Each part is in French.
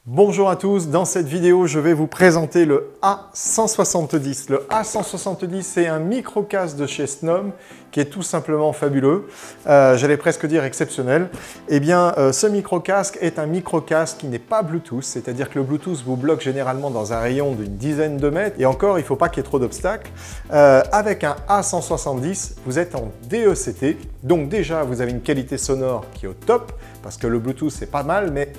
Bonjour à tous, dans cette vidéo je vais vous présenter le A170. Le A170 c'est un micro-casque de chez Snom qui est tout simplement fabuleux, j'allais presque dire exceptionnel. Eh bien ce micro-casque est un micro-casque qui n'est pas Bluetooth, c'est-à-dire que le Bluetooth vous bloque généralement dans un rayon d'une dizaine de mètres et encore il ne faut pas qu'il y ait trop d'obstacles. Avec un A170 vous êtes en DECT, donc déjà vous avez une qualité sonore qui est au top parce que le Bluetooth c'est pas mal mais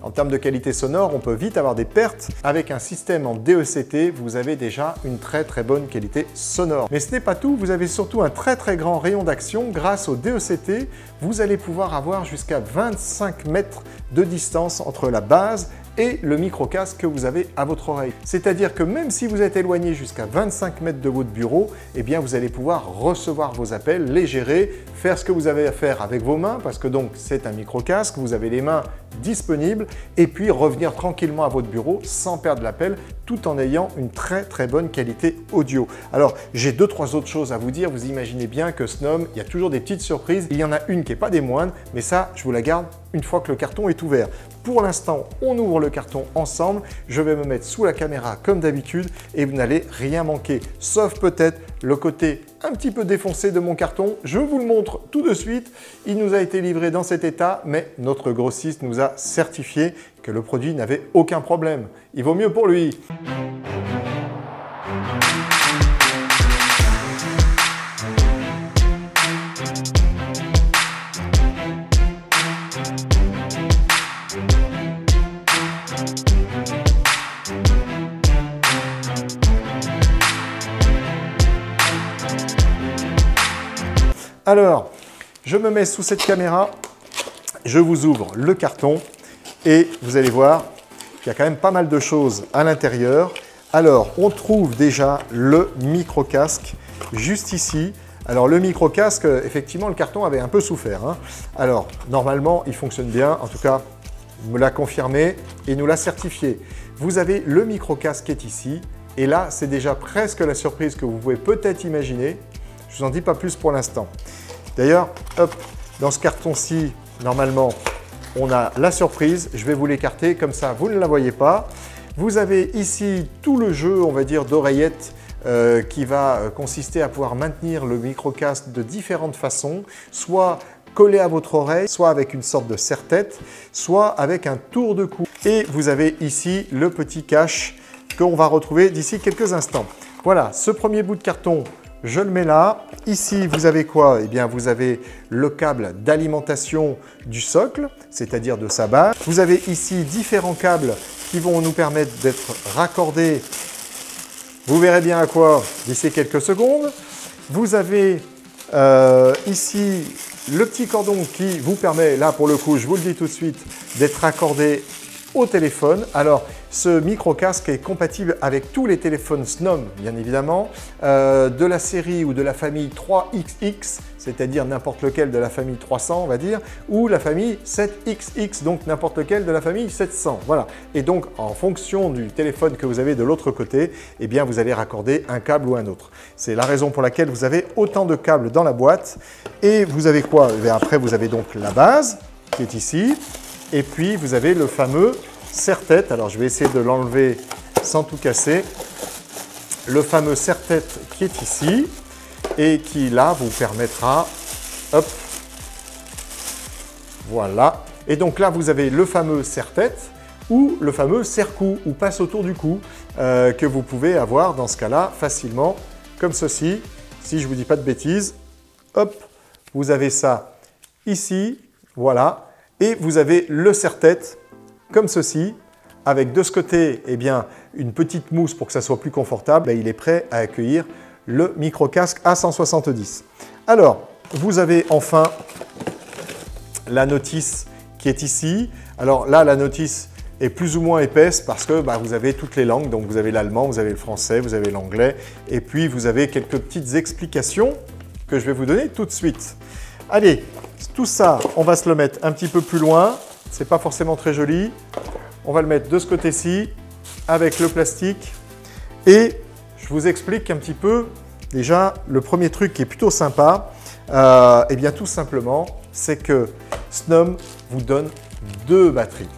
en termes de qualité sonore, on peut vite avoir des pertes. Avec un système en DECT, vous avez déjà une très bonne qualité sonore. Mais ce n'est pas tout, vous avez surtout un très grand rayon d'action. Grâce au DECT, vous allez pouvoir avoir jusqu'à 25 mètres de distance entre la base et le micro-casque que vous avez à votre oreille. C'est-à-dire que même si vous êtes éloigné jusqu'à 25 mètres de votre bureau, eh bien vous allez pouvoir recevoir vos appels, les gérer, faire ce que vous avez à faire avec vos mains, parce que donc c'est un micro-casque, vous avez les mains disponibles, et puis revenir tranquillement à votre bureau sans perdre l'appel, tout en ayant une très bonne qualité audio. Alors j'ai 2-3 autres choses à vous dire, vous imaginez bien que Snom, il y a toujours des petites surprises, il y en a une qui n'est pas des moindres, mais ça je vous la garde une fois que le carton est ouvert. Pour l'instant, on ouvre le carton ensemble, je vais me mettre sous la caméra comme d'habitude et vous n'allez rien manquer, sauf peut-être le côté un petit peu défoncé de mon carton. Je vous le montre tout de suite, il nous a été livré dans cet état, mais notre grossiste nous a certifié que le produit n'avait aucun problème. Il vaut mieux pour lui. Alors, je me mets sous cette caméra, je vous ouvre le carton et vous allez voir qu'il y a quand même pas mal de choses à l'intérieur. Alors, on trouve déjà le micro-casque juste ici. Alors, le micro-casque, effectivement, le carton avait un peu souffert, hein. Alors, normalement, il fonctionne bien. En tout cas, il me l'a confirmé et nous l'a certifié. Vous avez le micro-casque qui est ici. Et là, c'est déjà presque la surprise que vous pouvez peut-être imaginer. Je ne vous en dis pas plus pour l'instant. D'ailleurs, hop, dans ce carton-ci, normalement, on a la surprise. Je vais vous l'écarter, comme ça, vous ne la voyez pas. Vous avez ici tout le jeu, on va dire, d'oreillettes qui va consister à pouvoir maintenir le micro-casque de différentes façons, soit collé à votre oreille, soit avec une sorte de serre-tête, soit avec un tour de cou. Et vous avez ici le petit cache qu'on va retrouver d'ici quelques instants. Voilà, ce premier bout de carton, je le mets là. Ici, vous avez quoi? Eh bien, vous avez le câble d'alimentation du socle, c'est-à-dire de sa base. Vous avez ici différents câbles qui vont nous permettre d'être raccordés. Vous verrez bien à quoi d'ici quelques secondes. Vous avez ici le petit cordon qui vous permet, là pour le coup, je vous le dis tout de suite, d'être raccordé au téléphone. Alors, ce micro-casque est compatible avec tous les téléphones Snom, bien évidemment, de la série ou de la famille 3XX, c'est-à-dire n'importe lequel de la famille 300, on va dire, ou la famille 7XX, donc n'importe lequel de la famille 700. Voilà. Et donc, en fonction du téléphone que vous avez de l'autre côté, eh bien, vous allez raccorder un câble ou un autre. C'est la raison pour laquelle vous avez autant de câbles dans la boîte. Et vous avez quoi? Et après, vous avez donc la base qui est ici. Et puis, vous avez le fameux serre-tête. Alors, je vais essayer de l'enlever sans tout casser. Le fameux serre-tête qui est ici et qui, là, vous permettra… Hop. Voilà. Et donc là, vous avez le fameux serre-tête ou le fameux serre-cou ou passe autour du cou que vous pouvez avoir dans ce cas-là facilement comme ceci. Si je ne vous dis pas de bêtises, hop, vous avez ça ici. Voilà. Et vous avez le serre-tête comme ceci, avec de ce côté eh bien, une petite mousse pour que ça soit plus confortable. Et il est prêt à accueillir le micro-casque A170. Alors, vous avez enfin la notice qui est ici. Alors là, la notice est plus ou moins épaisse parce que vous avez toutes les langues. Donc vous avez l'allemand, vous avez le français, vous avez l'anglais. Et puis vous avez quelques petites explications que je vais vous donner tout de suite. Allez, tout ça, on va se le mettre un petit peu plus loin. C'est pas forcément très joli. On va le mettre de ce côté-ci avec le plastique. Et je vous explique un petit peu déjà le premier truc qui est plutôt sympa. Eh bien tout simplement, c'est que Snom vous donne deux batteries.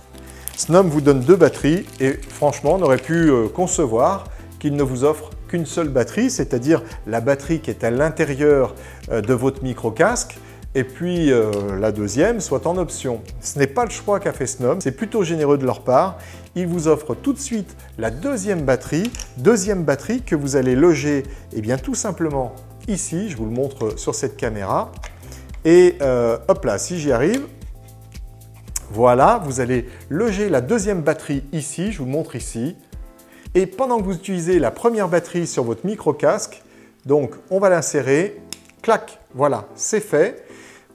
Snom vous donne 2 batteries et franchement, on aurait pu concevoir qu'il ne vous offre qu'une seule batterie, c'est-à-dire la batterie qui est à l'intérieur de votre micro-casque, et puis la deuxième soit en option. Ce n'est pas le choix qu'a fait Snom, c'est plutôt généreux de leur part. Ils vous offrent tout de suite la deuxième batterie que vous allez loger tout simplement ici, je vous le montre sur cette caméra. Et hop là, si j'y arrive, voilà, vous allez loger la deuxième batterie ici, je vous le montre ici. Et pendant que vous utilisez la première batterie sur votre micro-casque, donc on va l'insérer, clac, voilà, c'est fait.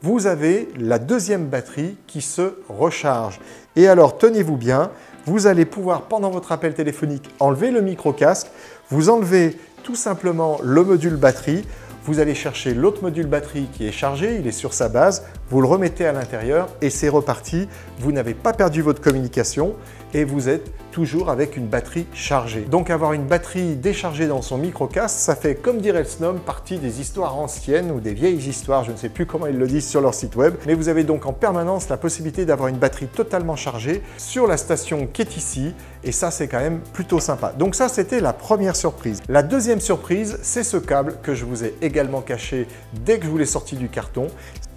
Vous avez la deuxième batterie qui se recharge. Et alors, tenez-vous bien, vous allez pouvoir, pendant votre appel téléphonique, enlever le micro-casque, vous enlevez tout simplement le module batterie, vous allez chercher l'autre module batterie qui est chargé, il est sur sa base, vous le remettez à l'intérieur et c'est reparti. Vous n'avez pas perdu votre communication et vous êtes toujours avec une batterie chargée. Donc avoir une batterie déchargée dans son micro-casque, ça fait, comme dirait le Snom, partie des histoires anciennes ou des vieilles histoires, je ne sais plus comment ils le disent sur leur site web, mais vous avez donc en permanence la possibilité d'avoir une batterie totalement chargée sur la station qui est ici et ça c'est quand même plutôt sympa. Donc ça c'était la première surprise. La deuxième surprise, c'est ce câble que je vous ai également caché dès que je vous l'ai sorti du carton.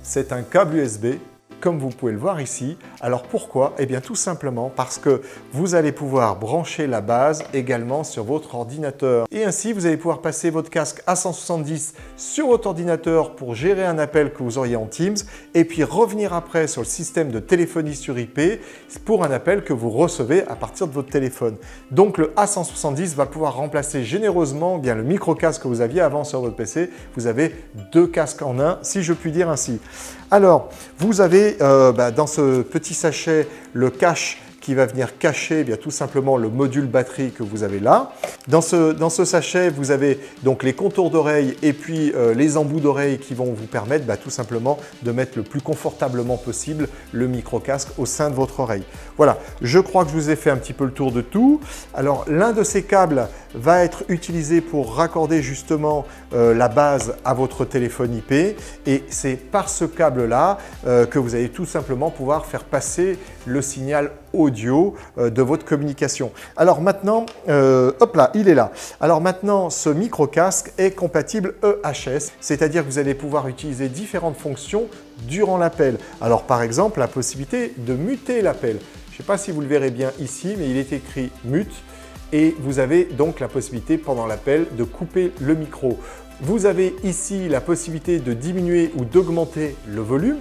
C'est un câble USB, comme vous pouvez le voir ici. Alors pourquoi? Eh bien tout simplement parce que vous allez pouvoir brancher la base également sur votre ordinateur. Et ainsi, vous allez pouvoir passer votre casque A170 sur votre ordinateur pour gérer un appel que vous auriez en Teams et puis revenir après sur le système de téléphonie sur IP pour un appel que vous recevez à partir de votre téléphone. Donc le A170 va pouvoir remplacer généreusement le micro-casque que vous aviez avant sur votre PC. Vous avez 2 casques en un, si je puis dire ainsi. Alors, vous avez dans ce petit sachet le cache qui va venir cacher tout simplement le module batterie que vous avez là. Dans ce sachet, vous avez donc les contours d'oreille et puis les embouts d'oreille qui vont vous permettre tout simplement de mettre le plus confortablement possible le micro-casque au sein de votre oreille. Voilà, je crois que je vous ai fait un petit peu le tour de tout. Alors, l'un de ces câbles va être utilisé pour raccorder justement la base à votre téléphone IP et c'est par ce câble-là que vous allez tout simplement pouvoir faire passer le signal audio de votre communication. Alors maintenant, hop là, il est là. Alors maintenant, ce micro-casque est compatible EHS, c'est-à-dire que vous allez pouvoir utiliser différentes fonctions durant l'appel. Alors par exemple, la possibilité de muter l'appel. Je ne sais pas si vous le verrez bien ici, mais il est écrit mute. Et vous avez donc la possibilité pendant l'appel de couper le micro. Vous avez ici la possibilité de diminuer ou d'augmenter le volume.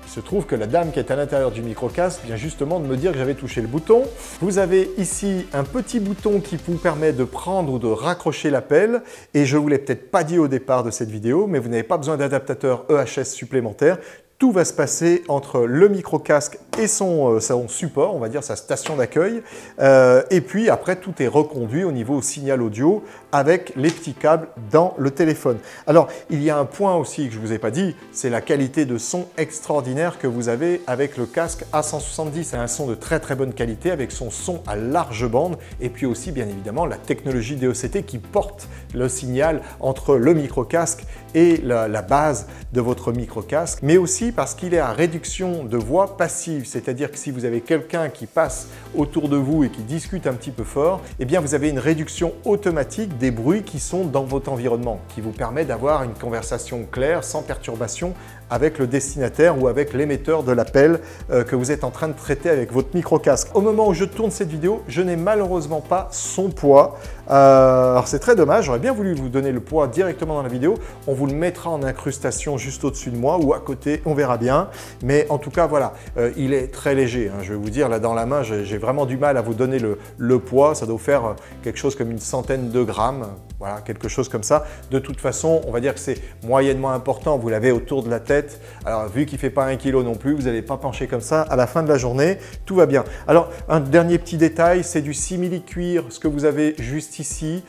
Il se trouve que la dame qui est à l'intérieur du micro-casque vient justement de me dire que j'avais touché le bouton. Vous avez ici un petit bouton qui vous permet de prendre ou de raccrocher l'appel. Et je ne vous l'ai peut-être pas dit au départ de cette vidéo, mais vous n'avez pas besoin d'adaptateur EHS supplémentaire. Tout va se passer entre le micro-casque et son support, on va dire sa station d'accueil. Et puis après, tout est reconduit au niveau signal audio avec les petits câbles dans le téléphone. Alors, il y a un point aussi que je ne vous ai pas dit, c'est la qualité de son extraordinaire que vous avez avec le casque A170. C'est un son de très très bonne qualité avec son son à large bande et puis aussi bien évidemment la technologie DOCT qui porte le signal entre le micro-casque et la base de votre micro-casque, mais aussi parce qu'il est à réduction de voix passive, c'est-à-dire que si vous avez quelqu'un qui passe autour de vous et qui discute un petit peu fort, eh bien vous avez une réduction automatique des bruits qui sont dans votre environnement, qui vous permet d'avoir une conversation claire, sans perturbation, avec le destinataire ou avec l'émetteur de l'appel que vous êtes en train de traiter avec votre micro-casque. Au moment où je tourne cette vidéo, je n'ai malheureusement pas son poids. Alors c'est très dommage, j'aurais bien voulu vous donner le poids directement dans la vidéo. On vous le mettra en incrustation juste au-dessus de moi ou à côté, on verra bien. Mais en tout cas, voilà, il est très léger. Je vais vous dire, là dans la main, j'ai vraiment du mal à vous donner le poids. Ça doit faire quelque chose comme une centaine de grammes. Voilà, quelque chose comme ça. De toute façon, on va dire que c'est moyennement important. Vous l'avez autour de la tête. Alors, vu qu'il ne fait pas 1 kg non plus, vous n'allez pas pencher comme ça à la fin de la journée. Tout va bien. Alors, un dernier petit détail, c'est du simili-cuir, ce que vous avez juste ici.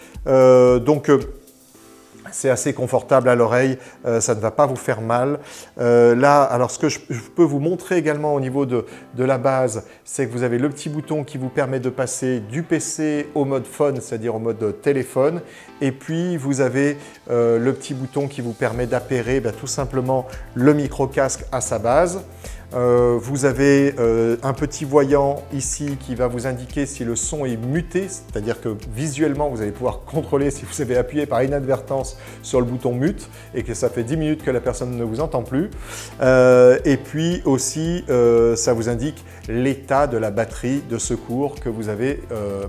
C'est assez confortable à l'oreille, ça ne va pas vous faire mal. Là, alors ce que je peux vous montrer également au niveau de la base, c'est que vous avez le petit bouton qui vous permet de passer du PC au mode phone, c'est-à-dire au mode téléphone. Et puis, vous avez le petit bouton qui vous permet d'appairer tout simplement le micro-casque à sa base. Vous avez un petit voyant ici qui va vous indiquer si le son est muté, c'est-à-dire que visuellement, vous allez pouvoir contrôler si vous avez appuyé par inadvertance sur le bouton mute et que ça fait 10 minutes que la personne ne vous entend plus. Et puis aussi, ça vous indique l'état de la batterie de secours que vous avez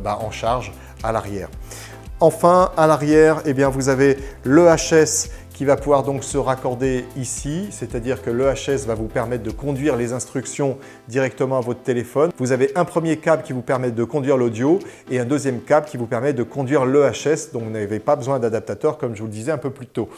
en charge à l'arrière. Enfin, à l'arrière, eh bien, vous avez le HS qui va pouvoir donc se raccorder ici, c'est-à-dire que le HS va vous permettre de conduire les instructions directement à votre téléphone. Vous avez un premier câble qui vous permet de conduire l'audio et un deuxième câble qui vous permet de conduire le HS, donc vous n'avez pas besoin d'adaptateur comme je vous le disais un peu plus tôt.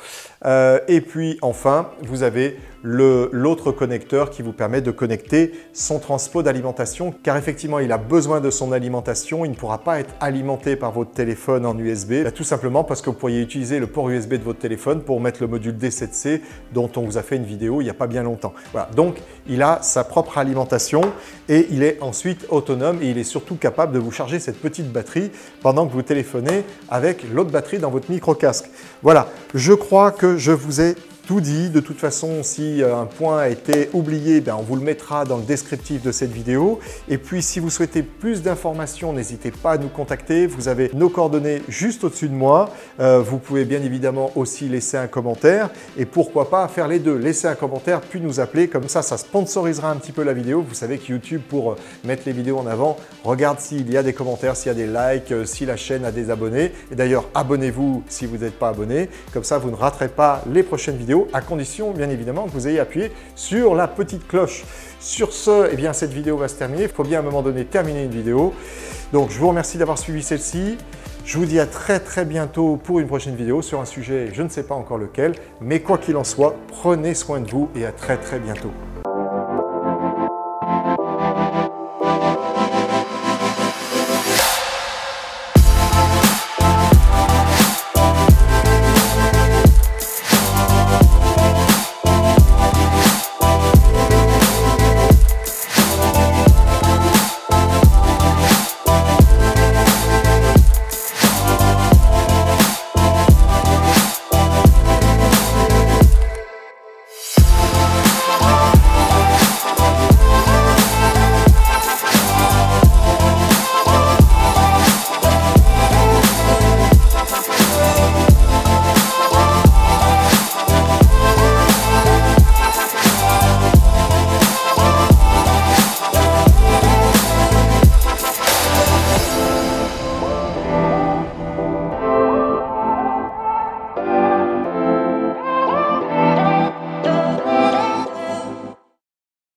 Et puis enfin, vous avez l'autre connecteur qui vous permet de connecter son transpo d'alimentation, car effectivement, il a besoin de son alimentation. Il ne pourra pas être alimenté par votre téléphone en USB, tout simplement parce que vous pourriez utiliser le port USB de votre téléphone pour mettre le module D7C dont on vous a fait une vidéo il n'y a pas bien longtemps. Voilà, donc il a sa propre alimentation et il est ensuite autonome et il est surtout capable de vous charger cette petite batterie pendant que vous téléphonez avec l'autre batterie dans votre micro-casque. Voilà, je crois que je vous ai tout dit. De toute façon, si un point a été oublié, on vous le mettra dans le descriptif de cette vidéo. Et puis, si vous souhaitez plus d'informations, n'hésitez pas à nous contacter. Vous avez nos coordonnées juste au-dessus de moi. Vous pouvez bien évidemment aussi laisser un commentaire. Et pourquoi pas faire les deux, laisser un commentaire puis nous appeler. Comme ça sponsorisera un petit peu la vidéo. Vous savez que YouTube, pour mettre les vidéos en avant, regarde s'il y a des commentaires, s'il y a des likes, si la chaîne a des abonnés. Et d'ailleurs, abonnez-vous si vous n'êtes pas abonné. Comme ça, vous ne raterez pas les prochaines vidéos, à condition bien évidemment que vous ayez appuyé sur la petite cloche. Sur ce, eh bien, cette vidéo va se terminer. Il faut bien à un moment donné terminer une vidéo. Donc je vous remercie d'avoir suivi celle-ci. Je vous dis à très bientôt pour une prochaine vidéo sur un sujet, je ne sais pas encore lequel, mais quoi qu'il en soit, prenez soin de vous et à très bientôt.